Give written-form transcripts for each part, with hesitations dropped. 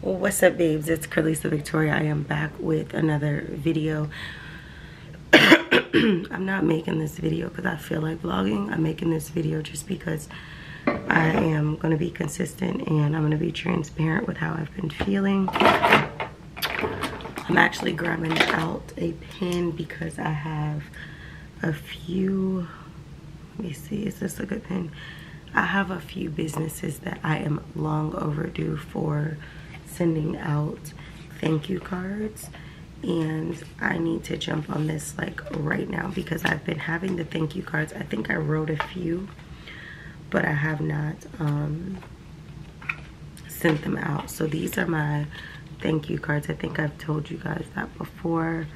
What's up, babes? It's Carlisa Victoria. I am back with another video. I'm not making this video because I feel like vlogging. I'm making this video just because I am going to be consistent and I'm going to be transparent with how I've been feeling. I'm actually grabbing out a pen because I have a few, let me see, is this a good pen? I have a few businesses that I am long overdue for sending out thank you cards, and I need to jump on this like right now because I've been having the thank you cards. I think I wrote a few, but I have not sent them out. So these are my thank you cards. I think I've told you guys that before.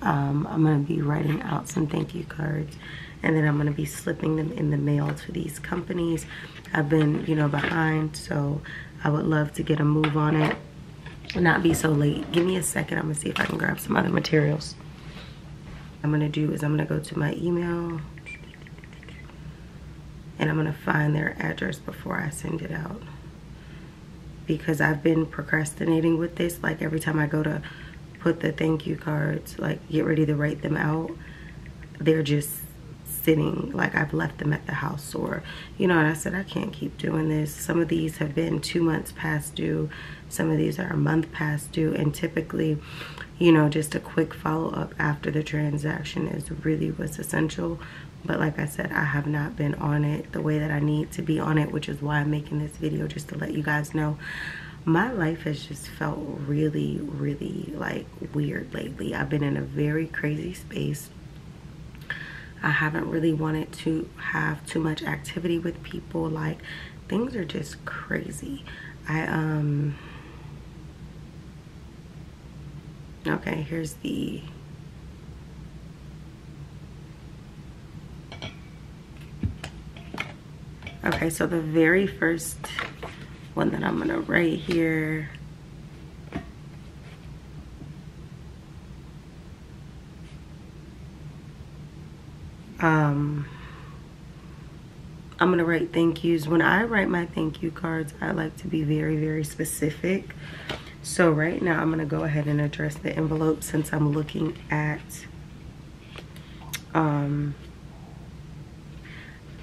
I'm gonna be writing out some thank you cards, and then I'm gonna be slipping them in the mail to these companies. I've been, you know, behind, so I would love to get a move on it, not be so late. Give me a second. I'm gonna see if I can grab some other materials. What I'm gonna do is I'm gonna go to my email and I'm gonna find their address before I send it out, because I've been procrastinating with this. Like every time I go to put the thank you cards, like get ready to write them out, they're just sitting, like I've left them at the house, or you know, and I said I can't keep doing this. Some of these have been 2 months past due, some of these are a month past due, and typically, you know, just a quick follow-up after the transaction is really what's essential. But like I said, I have not been on it the way that I need to be on it, which is why I'm making this video, just to let you guys know my life has just felt really like weird lately. I've been in a very crazy space. I haven't really wanted to have too much activity with people. Like things are just crazy. Okay, here's the okay, so the very first one that I'm gonna write here, I'm gonna write thank yous. When I write my thank you cards, I like to be very specific. So right now I'm gonna go ahead and address the envelope, since I'm looking at I'm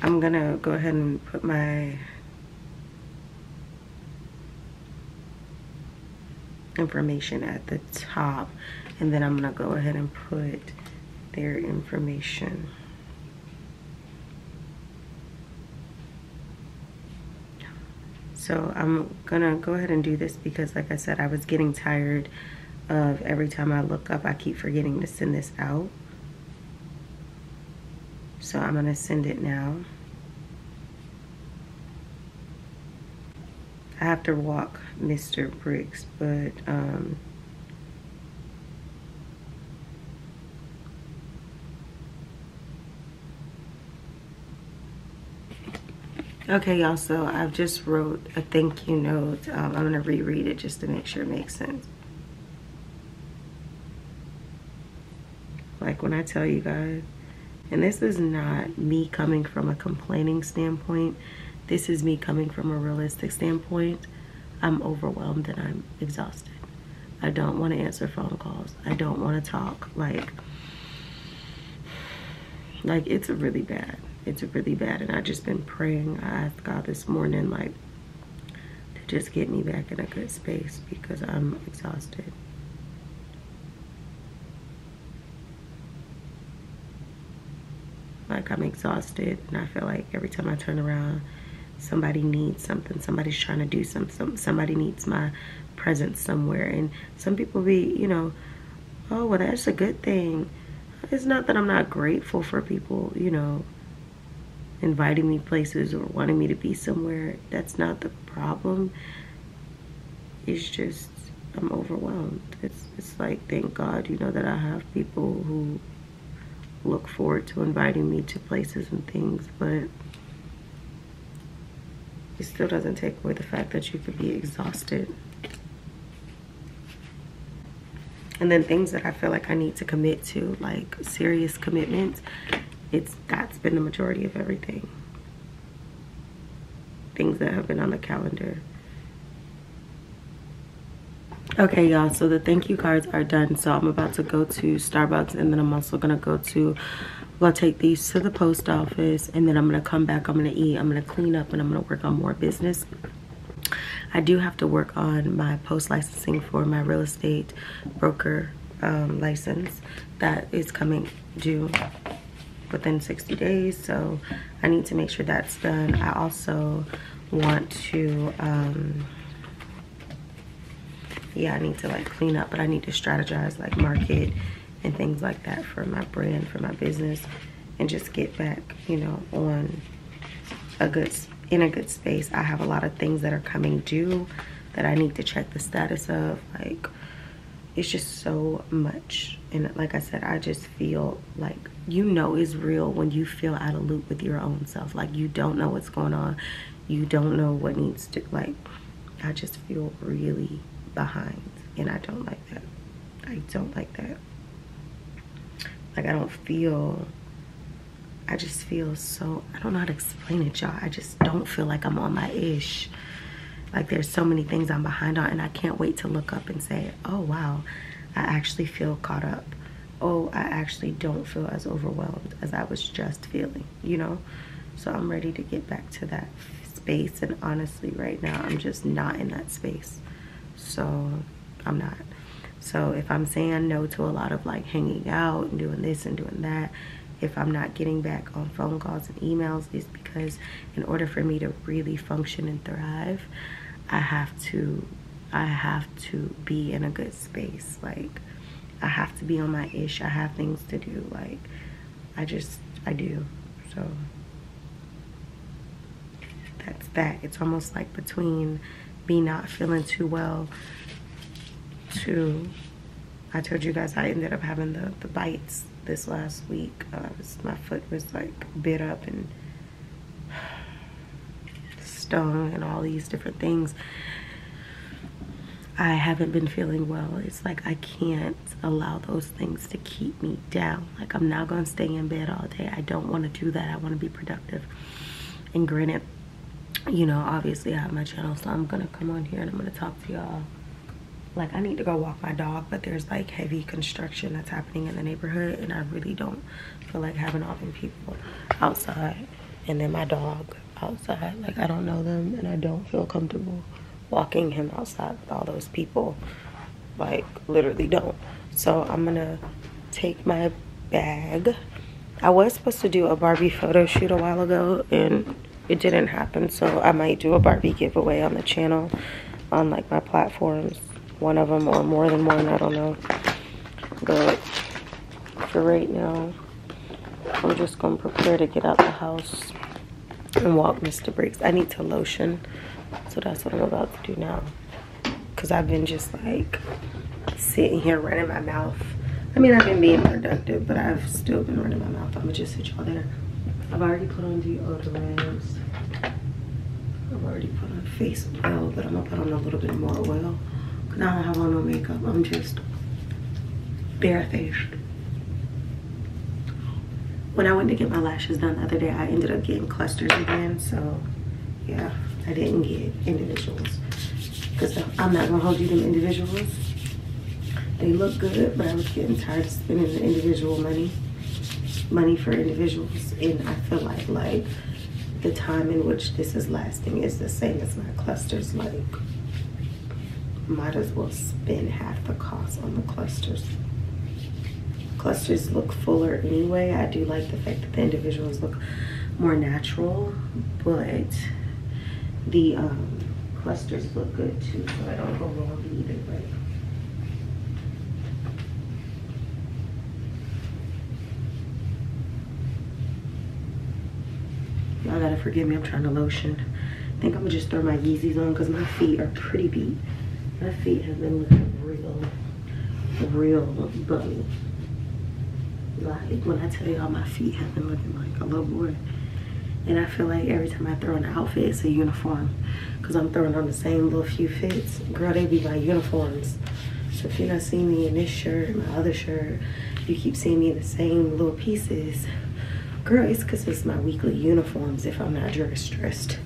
gonna go ahead and put my information at the top, and then I'm gonna go ahead and put their information. So I'm gonna go ahead and do this because, like I said, I was getting tired of every time I look up, I keep forgetting to send this out. So I'm gonna send it now. I have to walk Mr. Briggs, but okay, y'all, so I've just wrote a thank you note. I'm gonna reread it just to make sure it makes sense. Like when I tell you guys, and this is not me coming from a complaining standpoint, this is me coming from a realistic standpoint. I'm overwhelmed and I'm exhausted. I don't want to answer phone calls. I don't want to talk. Like it's really bad. It's really bad, and I've just been praying. I asked God this morning, like, to just get me back in a good space because I'm exhausted. Like I'm exhausted, and I feel like every time I turn around, somebody needs something. Somebody's trying to do something. Somebody needs my presence somewhere. And some people be, you know, oh, well, that's a good thing. It's not that I'm not grateful for people, you know, inviting me places or wanting me to be somewhere. That's not the problem. It's just I'm overwhelmed. It's like, thank God, you know, that I have people who look forward to inviting me to places and things, but it still doesn't take away the fact that you could be exhausted. And then things that I feel like I need to commit to, like serious commitments, that's been the majority of everything. Things that have been on the calendar. Okay, y'all, so the thank you cards are done. So I'm about to go to Starbucks, and then I'm also gonna take these to the post office, and then I'm gonna come back, I'm gonna eat, I'm gonna clean up, and I'm gonna work on more business. I do have to work on my post licensing for my real estate broker license that is coming due within 60 days, so I need to make sure that's done. I also want to yeah, I need to like clean up, but I need to strategize like market and things like that for my brand, for my business, and just get back, you know, on in a good space. I have a lot of things that are coming due that I need to check the status of. Like, it's just so much. And like I said, I just feel like, you know, it's real when you feel out of loop with your own self. Like, you don't know what's going on. You don't know what needs to, like, I just feel really behind, and I don't like that. I don't like that. Like, I just feel so, I don't know how to explain it, y'all. I just don't feel like I'm on my ish. Like, there's so many things I'm behind on, and I can't wait to look up and say, oh wow, I actually feel caught up. Oh, I actually don't feel as overwhelmed as I was just feeling, you know? So I'm ready to get back to that space, and honestly right now I'm just not in that space. So I'm not. So if I'm saying no to a lot of like hanging out and doing this and doing that, if I'm not getting back on phone calls and emails, it's because in order for me to really function and thrive, I have to be in a good space. Like, I have to be on my ish. I have things to do. Like, I do. So that's that. It's almost like between me not feeling too well to, I told you guys I ended up having the bites this last week. My foot was like bit up and stung and all these different things. I haven't been feeling well. It's like I can't allow those things to keep me down. Like, I'm not gonna stay in bed all day. I don't want to do that. I want to be productive. And granted, you know, obviously I have my channel, so I'm gonna come on here and I'm gonna talk to y'all. Like, I need to go walk my dog, but there's like heavy construction that's happening in the neighborhood, and I really don't feel like having all them people outside and then my dog outside. Like, I don't know them, and I don't feel comfortable walking him outside with all those people. Like, literally don't. So I'm gonna take my bag. I was supposed to do a Barbie photo shoot a while ago, and it didn't happen, so I might do a Barbie giveaway on the channel, on like my platforms, one of them or more than one, I don't know. But for right now, I'm just gonna prepare to get out the house and walk Mr. Briggs. I need to lotion, so that's what I'm about to do now, because I've been just like sitting here running my mouth. I mean, I've been being productive, but I've still been running my mouth. I'm gonna just sit y'all there. I've already put on deodorant. I've already put on face oil, but I'm gonna put on a little bit more oil. Cause I don't have on no makeup. I'm just barefaced. When I went to get my lashes done the other day, I ended up getting clusters again. So yeah, I didn't get individuals, because I'm not gonna hold you them individuals. They look good, but I was getting tired of spending the individual money for individuals, and I feel like the time in which this is lasting is the same as my clusters. Like, might as well spend half the cost on the clusters. Clusters look fuller anyway. I do like the fact that the individuals look more natural, but the clusters look good too, so I don't go wrong either way. Y'all gotta forgive me, I'm trying to lotion. I think I'm gonna just throw my Yeezys on because my feet are pretty beat. My feet have been looking real bummy. Like, when I tell y'all, my feet have been looking like a little boy. And I feel like every time I throw on an outfit, it's a uniform, because I'm throwing on the same little few fits. Girl, they be my uniforms. So if you're not seeing me in this shirt, my other shirt, you keep seeing me in the same little pieces, girl, it's because it's my weekly uniforms if I'm not dressed.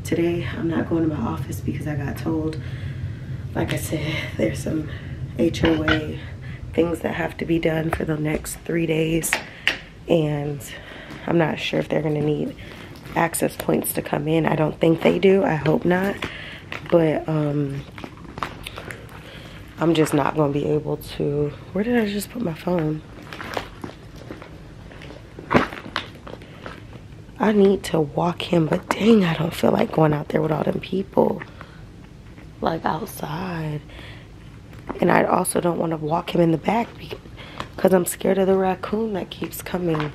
Today, I'm not going to my office because I got told like I said, there's some HOA things that have to be done for the next 3 days, and I'm not sure if they're gonna need access points to come in. I don't think they do. I hope not. But I'm just not gonna be able to. Where did I just put my phone? I need to walk him, but dang, I don't feel like going out there with all them people, like outside. And I also don't want to walk him in the back because I'm scared of the raccoon that keeps coming.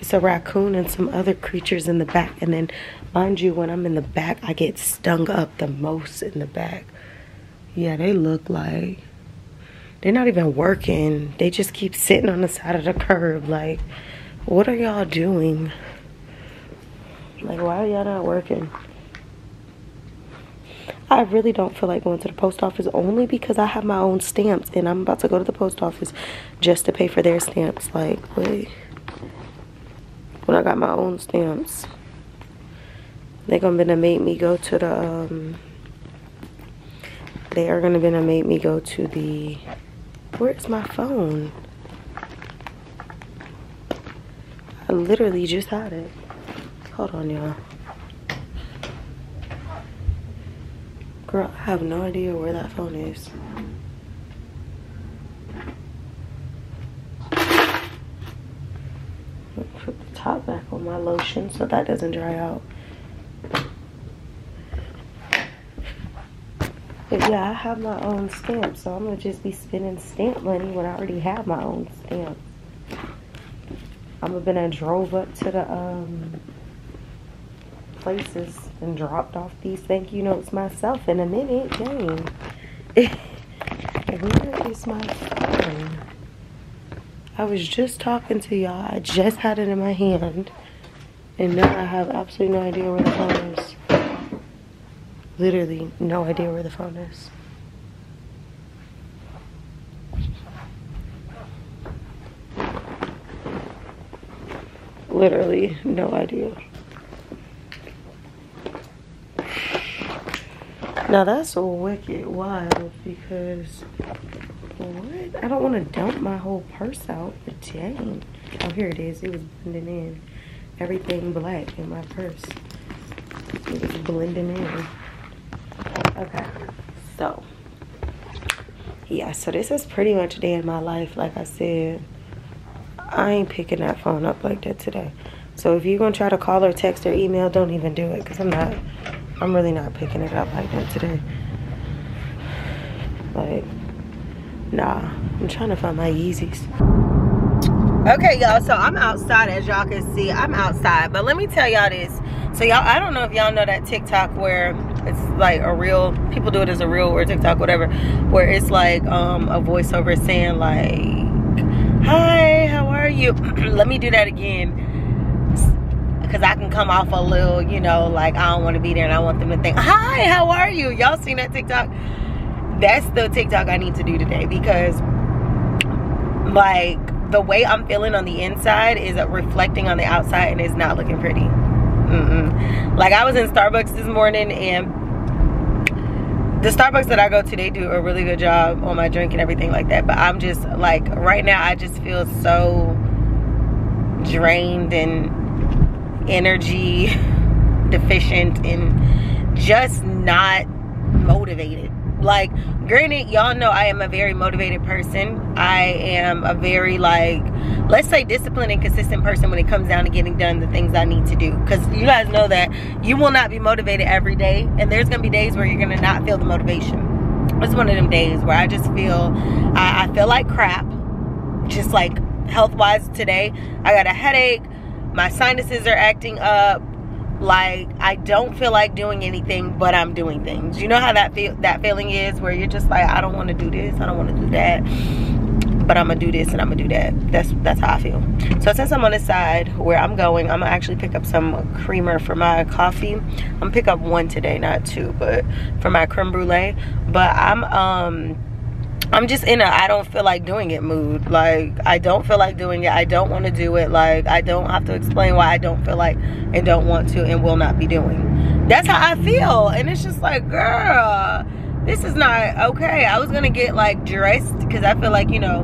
It's a raccoon and some other creatures in the back. And then, mind you, when I'm in the back, I get stung up the most in the back. Yeah, they look like they're not even working. They just keep sitting on the side of the curb. Like, what are y'all doing? Like, why are y'all not working? I really don't feel like going to the post office, only because I have my own stamps and I'm about to go to the post office just to pay for their stamps. Like, wait. When I got my own stamps, they're gonna make me go to the they are gonna make me go to the, where's my phone? I literally just had it. Hold on, y'all. Girl, I have no idea where that phone is. Put the top back on my lotion so that doesn't dry out. But yeah, I have my own stamps, so I'm gonna just be spending stamp money when I already have my own stamps. I'm gonna drove up to the places and dropped off these thank you notes myself in a minute. Dang. Where is my phone? I was just talking to y'all. I just had it in my hand. And now I have absolutely no idea where the phone is. Literally no idea where the phone is. Literally no idea. Now that's a wicked wild, because what? I don't want to dump my whole purse out, but dang. Oh, here it is. It was blending in. Everything black in my purse. It was blending in. Okay, so yeah, so this is pretty much a day in my life. Like I said, I ain't picking that phone up like that today. So if you're gonna try to call or text or email, don't even do it, because I'm really not picking it up like that today. Like, nah, I'm trying to find my Yeezys. Okay, y'all, so I'm outside. As y'all can see, I'm outside, but let me tell y'all this. So y'all, I don't know if y'all know that TikTok where it's like a reel, people do it as a reel or TikTok, whatever, where it's like a voiceover saying like, hi, how are you? Let me do that again, because I can come off a little, you know, like I don't want to be there and I want them to think, hi, how are you? Y'all seen that TikTok? That's the TikTok I need to do today, because like the way I'm feeling on the inside is reflecting on the outside and it's not looking pretty. Like I was in Starbucks this morning, and the Starbucks that I go to, they do a really good job on my drink and everything like that, but I'm just like, right now I just feel so drained and energy deficient and just not motivated. Like, granted, y'all know I am a very motivated person. I am a very, like, let's say disciplined and consistent person when it comes down to getting done the things I need to do. Because you guys know that you will not be motivated every day, and there's going to be days where you're going to not feel the motivation. It's one of them days where I just feel, I feel like crap. Just like health-wise today, I got a headache. My sinuses are acting up. Like, I don't feel like doing anything, but I'm doing things. You know how that feeling is, where you're just like, I don't want to do this, I don't want to do that, but I'm gonna do this and I'm gonna do that. That's how I feel. So since I'm on this side where I'm going, I'm gonna actually pick up some creamer for my coffee. I'm gonna pick up one today, not two, but for my creme brulee. But I'm just in a I don't feel like doing it mood. Like, I don't feel like doing it. I don't want to do it. Like, I don't have to explain why I don't feel like and don't want to and will not be doing. That's how I feel. And it's just like, girl, this is not okay. I was gonna get like dressed because I feel like, you know,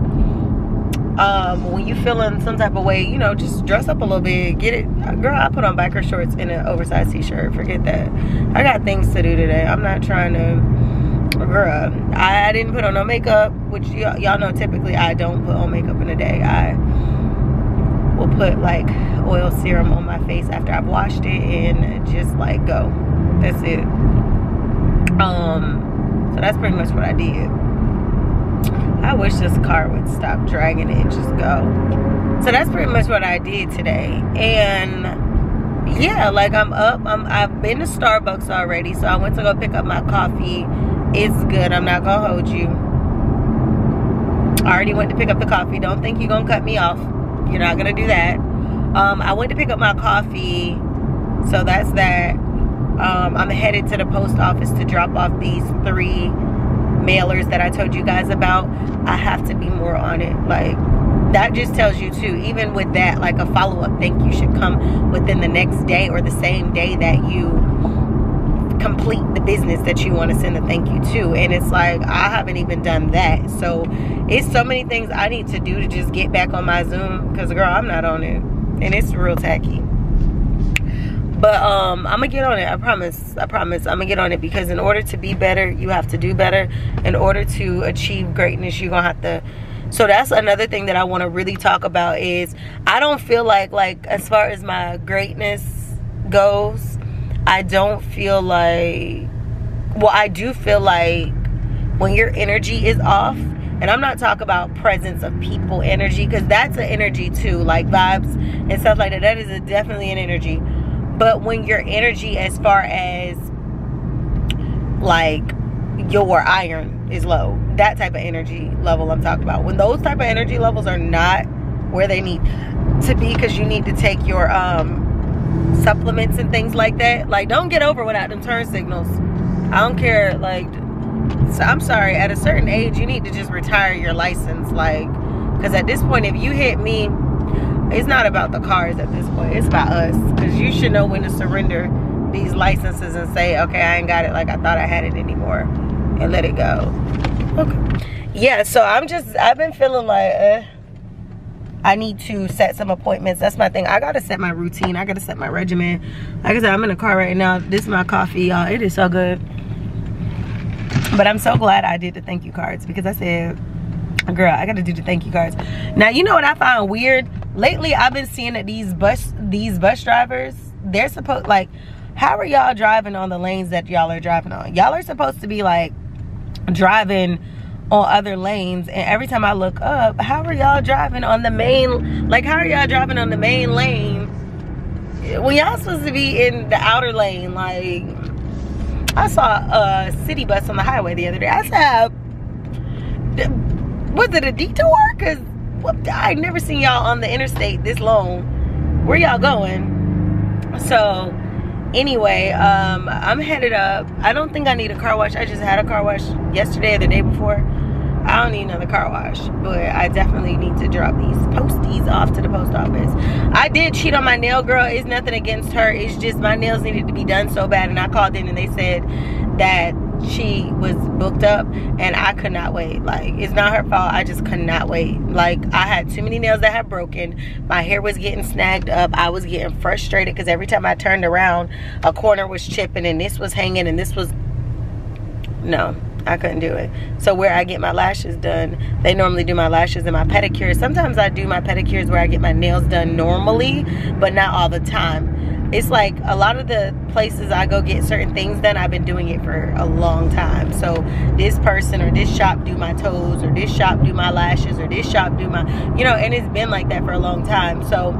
when you feeling some type of way, you know, just dress up a little bit, get it. Girl, I put on biker shorts and an oversized t-shirt. Forget that. I got things to do today. I'm not trying to, girl, I didn't put on no makeup, which y'all know typically I don't put on makeup in a day. I will put like oil serum on my face after I've washed it and just like go. That's it. So that's pretty much what I did. I wish this car would stop dragging it and just go. So that's pretty much what I did today. And yeah, like I'm up. I've been to Starbucks already, so I went to go pick up my coffee. It's good. I'm not gonna hold you. I already went to pick up the coffee. Don't think you're gonna cut me off. You're not gonna do that. I went to pick up my coffee, so that's that. I'm headed to the post office to drop off these 3 mailers that I told you guys about. I have to be more on it. Like, that just tells you too, even with that, like a follow-up thank you should come within the next day or the same day that you complete the business that you want to send a thank you to. And it's like, I haven't even done that. So it's so many things I need to do to just get back on my Zoom, because girl, I'm not on it and it's real tacky. But I'm gonna get on it. I promise I'm gonna get on it, because in order to be better, you have to do better. In order to achieve greatness, you're gonna have to. So that's another thing that I want to really talk about is, I don't feel like as far as my greatness goes, I don't feel like, well, I do feel like when your energy is off, and I'm not talking about presence of people energy, because that's an energy too, like vibes and stuff like that. That is definitely an energy. But when your energy, as far as like your iron is low, that type of energy level I'm talking about. When those type of energy levels are not where they need to be, because you need to take your supplements and things like that. Like, don't get over without them turn signals. I don't care. Like, so I'm sorry, at a certain age you need to just retire your license. Like, because at this point, if you hit me, it's not about the cars at this point, it's about us. Because you should know when to surrender these licenses and say, okay, I ain't got it like I thought I had it anymore, and let it go. Okay. Yeah, so I've been feeling like I need to set some appointments. That's my thing. I gotta set my routine. I gotta set my regimen. Like I said, I'm in the car right now. This is my coffee, y'all. It is so good. But I'm so glad I did the thank you cards, because I said, girl, I gotta do the thank you cards. Now, you know what I find weird? Lately, I've been seeing that these bus drivers, they're supposed, like, how are y'all driving on the lanes that y'all are driving on? Y'all are supposed to be like driving on other lanes, and every time I look up, how are y'all driving on the main, like, how are y'all driving on the main lane when y'all supposed to be in the outer lane? Like, I saw a city bus on the highway the other day. I said, was it a detour? Because I never seen y'all on the interstate this long. Where y'all going? So anyway, I'm headed up. I don't think I need a car wash. I just had a car wash yesterday or the day before. I don't need another car wash, but I definitely need to drop these posties off to the post office. I did cheat on my nail girl. It's nothing against her. It's just my nails needed to be done so bad, and I called in and they said that she was booked up and I could not wait. Like, it's not her fault. I just could not wait. Like, I had too many nails that had broken. My hair was getting snagged up. I was getting frustrated because every time I turned around, a corner was chipping and this was hanging and this was, no, I couldn't do it. So where I get my lashes done, they normally do my lashes and my pedicures. Sometimes I do my pedicures where I get my nails done normally, but not all the time. It's like a lot of the places I go get certain things done, I've been doing it for a long time. So this person or this shop do my toes, or this shop do my lashes, or this shop do my, you know, and it's been like that for a long time. So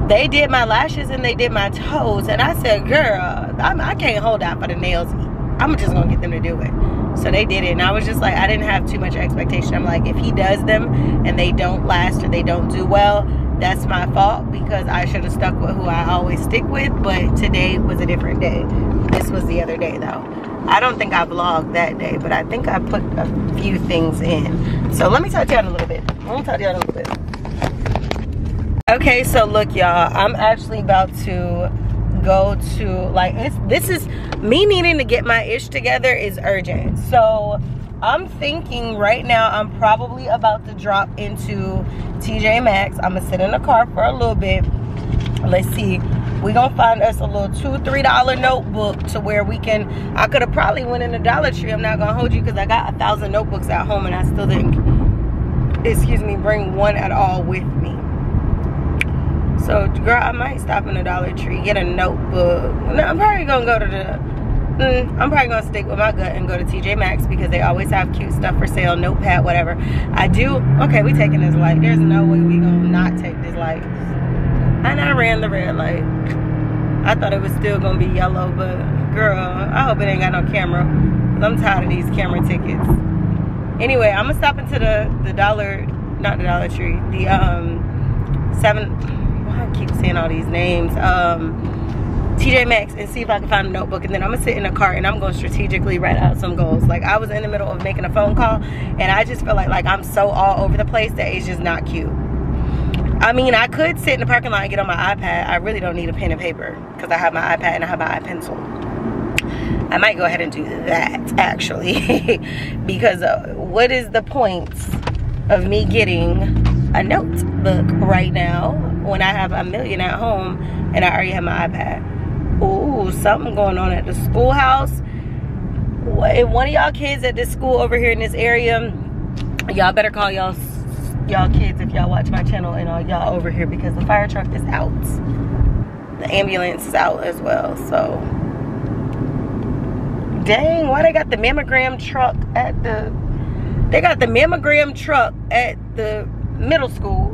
they did my lashes and they did my toes, and I said, girl, I can't hold out for the nails. I'm just gonna get them to do it. So they did it, and I was just like, I didn't have too much expectation. I'm like, if he does them and they don't last or they don't do well, that's my fault, because I should have stuck with who I always stick with. But today was a different day. This was the other day though. I don't think I vlogged that day, but I think I put a few things in. So let me talk to y'all in a little bit. Okay, so look y'all, I'm actually about to go to, like, this is me needing to get my ish together is urgent. So I'm thinking right now I'm probably about to drop into TJ Maxx. I'm gonna sit in the car for a little bit. Let's see, we gonna find us a little $2-3 notebook to where we can, I could have probably went in the Dollar Tree, I'm not gonna hold you, because I got 1,000 notebooks at home and I still didn't, excuse me, bring one at all with me. So girl, I might stop in the Dollar Tree, get a notebook. No, I'm probably gonna go to the, I'm probably gonna stick with my gut and go to TJ Maxx, because they always have cute stuff for sale, notepad, whatever. I do, okay, we taking this light. There's no way we gonna not take this light. And I ran the red light. I thought it was still gonna be yellow, but girl, I hope it ain't got no camera, because I'm tired of these camera tickets. Anyway, I'm gonna stop into the Dollar, not the Dollar Tree, the I keep saying all these names, TJ Maxx, and see if I can find a notebook, and then I'm gonna sit in the car and I'm gonna strategically write out some goals. Like, I was in the middle of making a phone call and I just feel like I'm so all over the place that it's just not cute. I mean, I could sit in the parking lot and get on my iPad. I really don't need a pen and paper, because I have my iPad and I have my iPencil. I might go ahead and do that, actually. Because what is the point of me getting a notebook right now when I have a million at home and I already have my iPad? Ooh, something going on at the schoolhouse. If one of y'all kids at this school over here in this area, y'all better call y'all kids if y'all watch my channel and all y'all over here, because the fire truck is out. The ambulance is out as well. So dang, why they got the mammogram truck at the, they got the mammogram truck at the middle school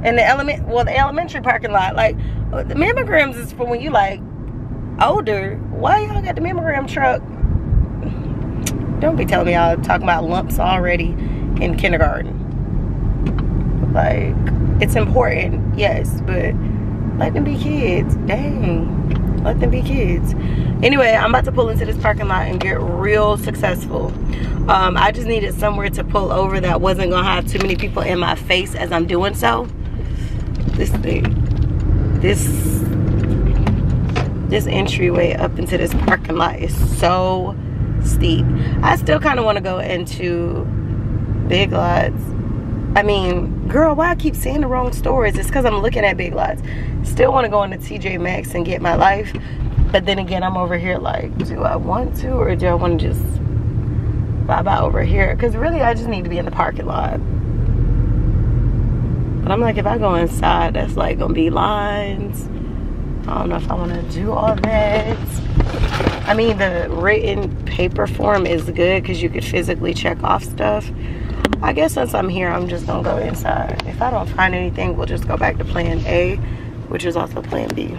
and the elementary parking lot? Like, the mammograms is for when you like older. Why y'all got the mammogram truck? Don't be telling me y'all talking about lumps already in kindergarten. Like, it's important, yes, but let them be kids. Dang, let them be kids. Anyway, I'm about to pull into this parking lot and get real successful. I just needed somewhere to pull over that wasn't gonna have too many people in my face as I'm doing so. This entryway up into this parking lot is so steep. I still kind of want to go into Big Lots. I mean, girl, why I keep saying the wrong stores? It's because I'm looking at Big Lots. Still want to go into TJ Maxx and get my life. But then again, I'm over here like, do I want to, or do I want to just bye-bye over here? Because really, I just need to be in the parking lot. But I'm like, if I go inside, that's like going to be lines. I don't know if I want to do all that. I mean, the written paper form is good because you could physically check off stuff. I guess since I'm here, I'm just gonna go inside. If I don't find anything, we'll just go back to plan A, which is also plan B,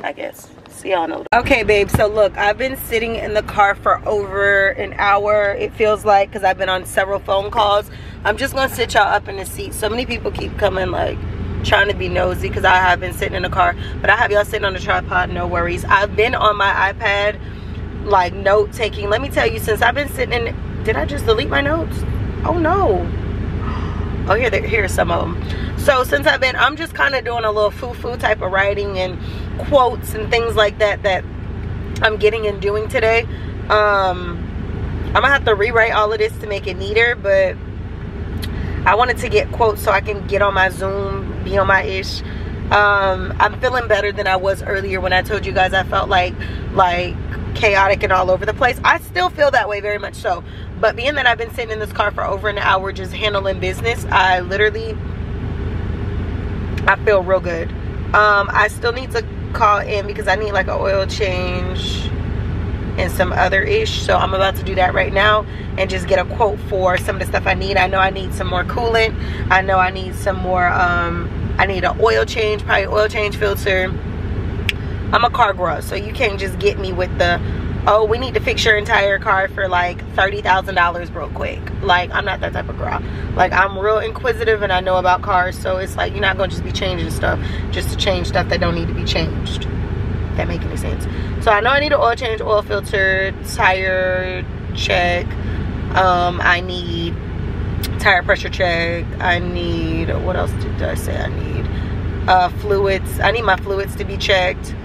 I guess. See y'all know. Okay, babe, so look, I've been sitting in the car for over an hour, it feels like, because I've been on several phone calls. I'm just gonna sit y'all up in the seat. So many people keep coming, like, trying to be nosy because I have been sitting in the car, but I have y'all sitting on the tripod, no worries. I've been on my iPad, like, note taking. Let me tell you, since I've been sitting in, did I just delete my notes? Oh no. Oh, here's some of them. So since I'm just kind of doing a little foo-foo type of writing and quotes and things like that that I'm getting and doing today. I'm gonna have to rewrite all of this to make it neater, but I wanted to get quotes so I can get on my Zoom, be on my ish. I'm feeling better than I was earlier when I told you guys I felt like chaotic and all over the place. I still feel that way, very much so. But being that I've been sitting in this car for over an hour just handling business, I feel real good. I still need to call in because I need like an oil change and some other ish. So I'm about to do that right now and just get a quote for some of the stuff I need. I know I need some more coolant. I know I need some more, I need an oil change, probably oil change filter. I'm a car girl, so you can't just get me with the, oh, we need to fix your entire car for like $30,000 real quick. Like, I'm not that type of girl. Like, I'm real inquisitive and I know about cars, so it's like you're not gonna just be changing stuff just to change stuff that don't need to be changed. If that make any sense? So I know I need an oil change, oil filter, tire check. I need tire pressure check. I need, what else did I say I need? Fluids. I need my fluids to be checked.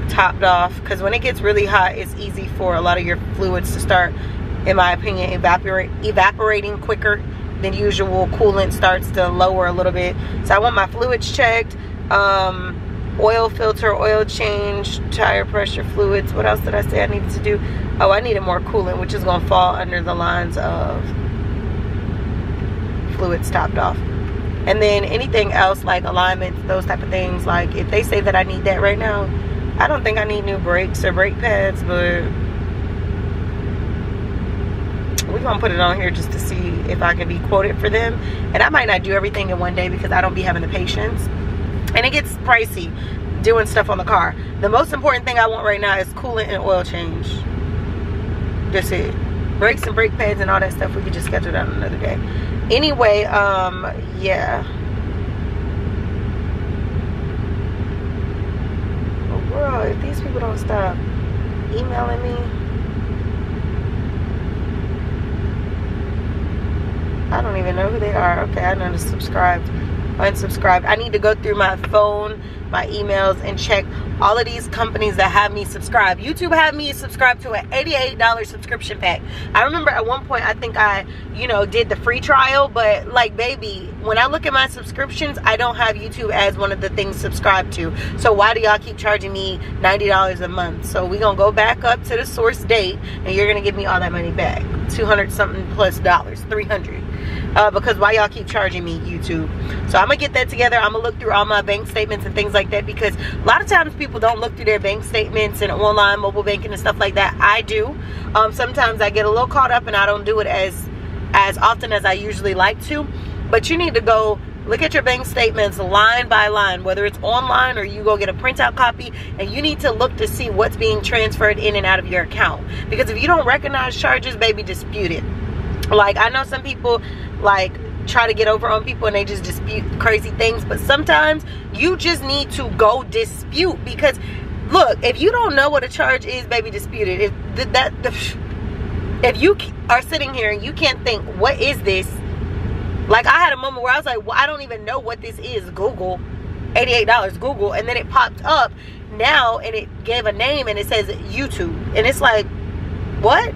topped off, because when it gets really hot, it's easy for a lot of your fluids to start, in my opinion, evaporating quicker than usual. Coolant starts to lower a little bit. So I want my fluids checked, oil filter, oil change, tire pressure, fluids. What else did I say I needed to do? Oh, I needed more coolant, which is going to fall under the lines of fluids topped off. And then anything else like alignments, those type of things, like if they say that I need that right now, I don't think I need new brakes or brake pads, but we're gonna put it on here just to see if I can be quoted for them. And I might not do everything in one day because I don't be having the patience, and it gets pricey doing stuff on the car. The most important thing I want right now is coolant and oil change. That's it. Brakes and brake pads and all that stuff, we could just schedule that another day. Anyway, yeah. Oh, bro, if these people don't stop emailing me, I don't even know who they are. Okay, I know to subscribe. Unsubscribed. I need to go through my phone, my emails, and check all of these companies that have me subscribed. YouTube had me subscribed to an $88 subscription pack. I remember at one point I think I, you know, did the free trial, but like, baby, when I look at my subscriptions, I don't have YouTube as one of the things subscribed to. So why do y'all keep charging me $90 a month? So we're gonna go back up to the source date, and you're gonna give me all that money back, 200 something plus dollars, 300. Because why y'all keep charging me, YouTube? So I'm gonna get that together. I'm gonna look through all my bank statements and things like that, because a lot of times people don't look through their bank statements and online mobile banking and stuff like that. I do. Sometimes I get a little caught up and I don't do it as often as I usually like to. But you need to go look at your bank statements line by line, whether it's online or you go get a printout copy, and you need to look to see what's being transferred in and out of your account. Because if you don't recognize charges, baby, dispute it. Like, I know some people like try to get over on people and they just dispute crazy things, but sometimes you just need to go dispute. Because look, if you don't know what a charge is, baby, dispute it. If you are sitting here and you can't think, what is this? Like, I had a moment where I was like, well, I don't even know what this is. Google, $88, Google, and then it popped up now and it gave a name and it says YouTube, and it's like, what?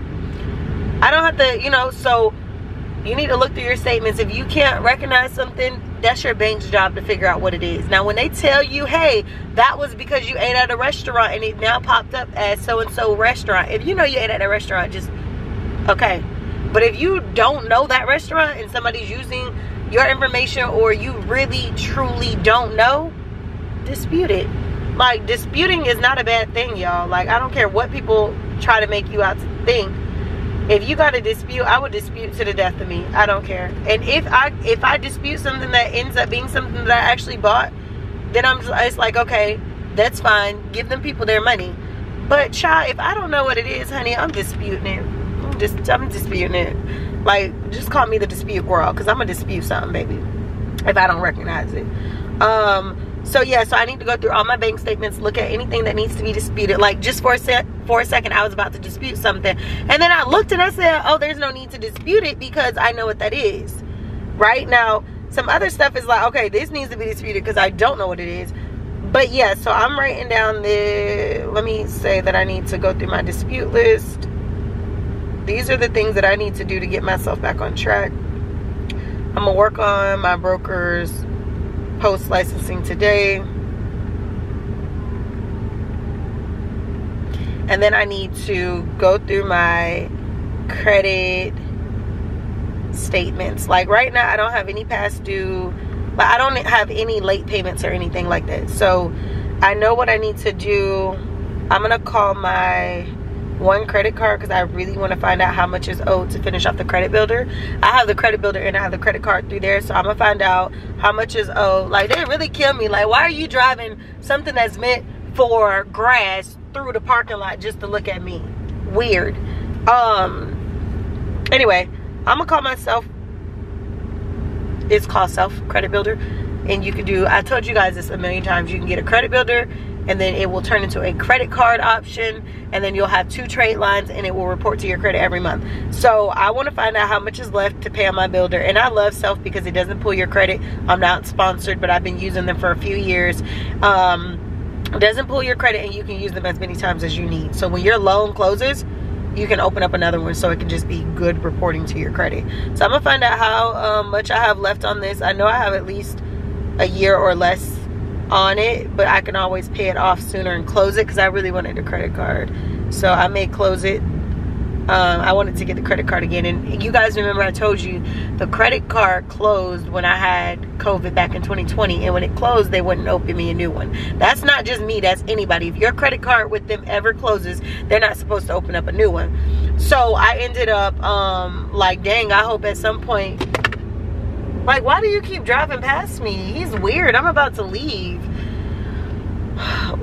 I don't have to, you know. So you need to look through your statements. If you can't recognize something, that's your bank's job to figure out what it is. Now, when they tell you, hey, that was because you ate at a restaurant and it now popped up as so-and-so restaurant, if you know you ate at a restaurant, just, okay. But if you don't know that restaurant and somebody's using your information, or you really, truly don't know, dispute it. Like, disputing is not a bad thing, y'all. Like, I don't care what people try to make you out to think. If you got to dispute, I would dispute to the death of me. I don't care. And if I dispute something that ends up being something that I actually bought, then it's like, okay, that's fine. Give them people their money. But child, if I don't know what it is, honey, I'm disputing it. I'm disputing it. Like, just call me the dispute girl, because I'm gonna dispute something, baby, if I don't recognize it. So yeah, so I need to go through all my bank statements, look at anything that needs to be disputed. Like, just for a second, I was about to dispute something, and then I looked and I said, oh, there's no need to dispute it because I know what that is. Right now, some other stuff is like, okay, this needs to be disputed because I don't know what it is. But yeah, so I'm writing down let me say that I need to go through my dispute list. These are the things that I need to do to get myself back on track. I'm gonna work on my broker's post licensing today, and then I need to go through my credit statements. Like, right now I don't have any past due, like, I don't have any late payments or anything like that. So I know what I need to do. I'm gonna call my one credit card because I really want to find out how much is owed to finish off the credit builder. I have the credit builder and I have the credit card through there, so I'm gonna find out how much is owed. Like, they really kill me. Like, why are you driving something that's meant for grass through the parking lot just to look at me? Weird. Anyway, I'm gonna call myself, it's called Self Credit Builder, and you can do, I told you guys this a million times, you can get a credit builder and then it will turn into a credit card option, and then you'll have 2 trade lines and it will report to your credit every month. So I want to find out how much is left to pay on my builder. And I love Self because it doesn't pull your credit. I'm not sponsored, but I've been using them for a few years. It doesn't pull your credit, and you can use them as many times as you need. So when your loan closes, you can open up another one, so it can just be good reporting to your credit. So I'm gonna find out how much I have left on this. I know I have at least a year or less on it, but I can always pay it off sooner and close it, because I really wanted a credit card. So I may close it. I wanted to get the credit card again, and you guys remember I told you the credit card closed when I had COVID back in 2020, and when it closed, they wouldn't open me a new one. That's not just me, that's anybody. If your credit card with them ever closes, they're not supposed to open up a new one. So I ended up like, dang, I hope at some point, like, why do you keep driving past me? He's weird. I'm about to leave.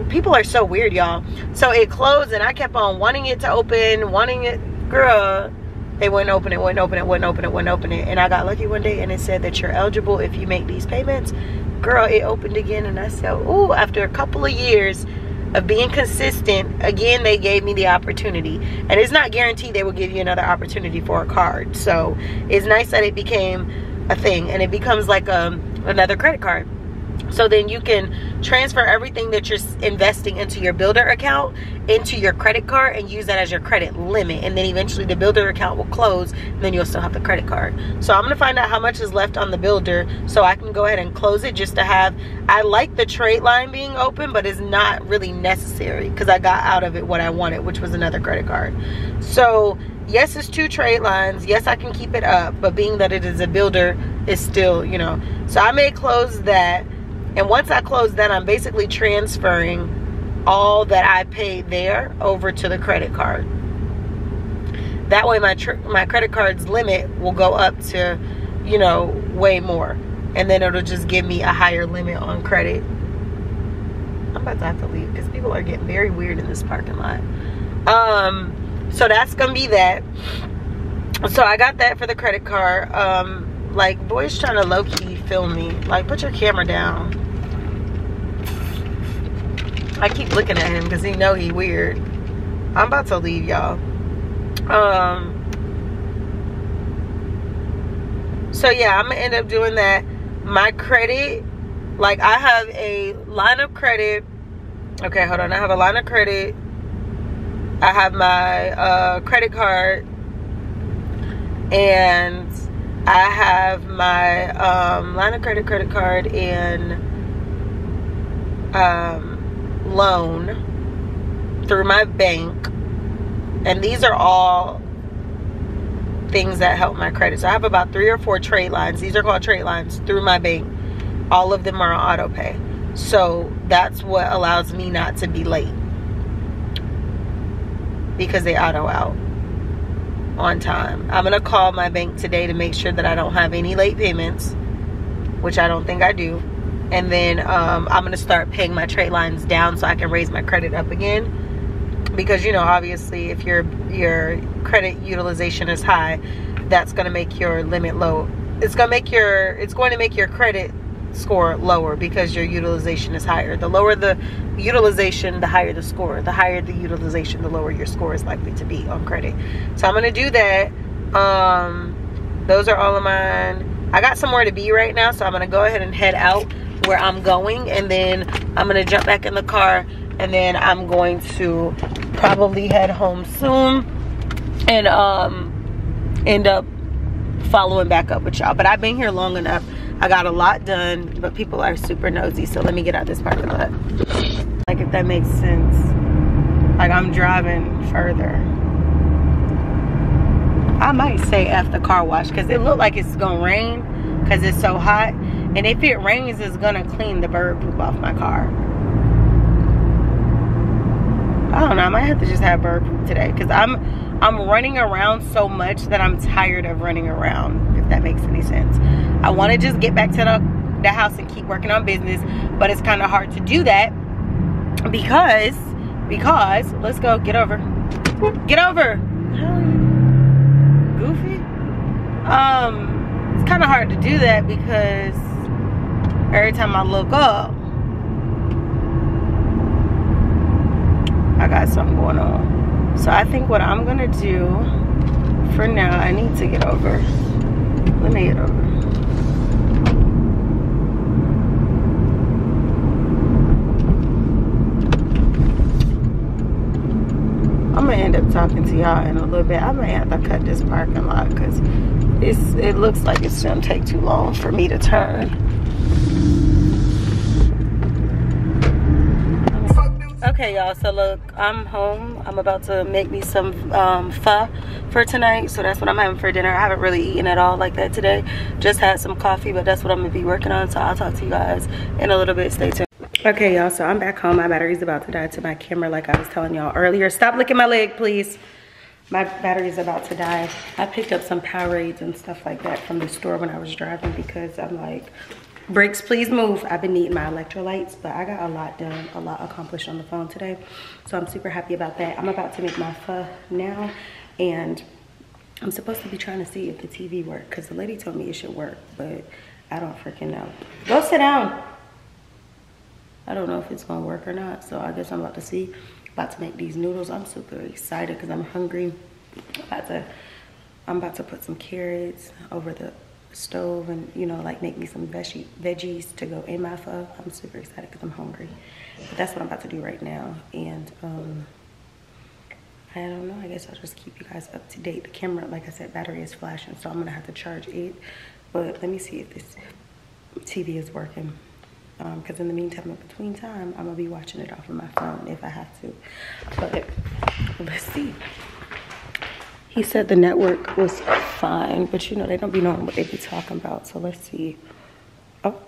People are so weird, y'all. So it closed, and I kept on wanting it to open, wanting it. Girl, they wouldn't open it, wouldn't open it, wouldn't open it, wouldn't open it. And I got lucky one day, and it said that you're eligible if you make these payments. Girl, it opened again, and I said, ooh, after a couple of years of being consistent, again, they gave me the opportunity. And it's not guaranteed they will give you another opportunity for a card. So it's nice that it became a thing, and it becomes like another credit card. So then you can transfer everything that you're investing into your builder account into your credit card and use that as your credit limit. And then eventually the builder account will close, and then you'll still have the credit card. So I'm going to find out how much is left on the builder so I can go ahead and close it, just to have, I like the trade line being open, but it's not really necessary because I got out of it what I wanted, which was another credit card. So yes, it's 2 trade lines. Yes, I can keep it up, but being that it is a builder, it's still, you know. So I may close that. And once I close that, I'm basically transferring all that I paid there over to the credit card. That way my credit card's limit will go up to, you know, way more. And then it'll just give me a higher limit on credit. I'm about to have to leave because people are getting very weird in this parking lot. So that's going to be that. So I got that for the credit card. Like, boy's trying to low-key film me. Like, put your camera down. I keep looking at him because he know he weird. I'm about to leave, y'all. So yeah, I'm gonna end up doing that. My credit, like, I have a line of credit. Okay, hold on. I have a line of credit. I have my credit card, and I have my line of credit card, and loan through my bank. And these are all things that help my credit. So I have about 3 or 4 trade lines. These are called trade lines through my bank. All of them are on auto pay. So that's what allows me not to be late, because they auto out on time. I'm gonna call my bank today to make sure that I don't have any late payments, which I don't think I do. And then I'm gonna start paying my trade lines down so I can raise my credit up again. Because, you know, obviously if your credit utilization is high, that's gonna make your limit low. It's going to make your credit score lower because your utilization is higher. The lower the utilization, the higher the score. The higher the utilization, the lower your score is likely to be on credit. So I'm gonna do that. Those are all of mine. I got somewhere to be right now, so I'm gonna go ahead and head out where I'm going, and then I'm gonna jump back in the car, and then I'm going to probably head home soon and end up following back up with y'all. But I've been here long enough. I got a lot done, but people are super nosy, so let me get out this parking lot. Like, if that makes sense. Like, I'm driving further. I might say F the car wash, because it looked like it's gonna rain because it's so hot. And if it rains, it's gonna clean the bird poop off my car. I don't know, I might have to just have bird poop today, because I'm running around so much that I'm tired of running around, if that makes any sense. I want to just get back to the house and keep working on business, but it's kind of hard to do that because let's go, get over, goofy. It's kind of hard to do that because every time I look up, I got something going on. So I think what I'm gonna do for now, I need to get over. Let me get over. talking to y'all in a little bit. I may have to cut this parking lot because it looks like it's gonna take too long for me to turn. Okay, y'all, so look, I'm home. I'm about to make me some pho for tonight. So that's what I'm having for dinner. I haven't really eaten at all like that today. Just had some coffee, but that's what I'm gonna be working on. So I'll talk to you guys in a little bit. Stay tuned. Okay, y'all, so I'm back home. My battery's about to die to my camera like I was telling y'all earlier. Stop licking my leg, please. My battery's about to die. I picked up some Powerades and stuff like that from the store when I was driving because I'm like, brakes, please move. I've been needing my electrolytes, but I got a lot done, a lot accomplished on the phone today. So I'm super happy about that. I'm about to make my pho now, and I'm supposed to be trying to see if the TV works because the lady told me it should work, but I don't freaking know. Go sit down. I don't know if it's gonna work or not, so I guess I'm about to see. About to make these noodles. I'm super excited because I'm hungry. I'm about to put some carrots over the stove and, you know, like make me some veggies to go in my pho. I'm super excited because I'm hungry. But that's what I'm about to do right now. And I don't know, I guess I'll just keep you guys up to date. The camera, like I said, battery is flashing, so I'm gonna have to charge it. But let me see if this TV is working. Because in the meantime, in between time, I'm gonna be watching it off of my phone if I have to. But let's see. He said the network was fine, but you know, they don't be knowing what they be talking about. So let's see. Oh,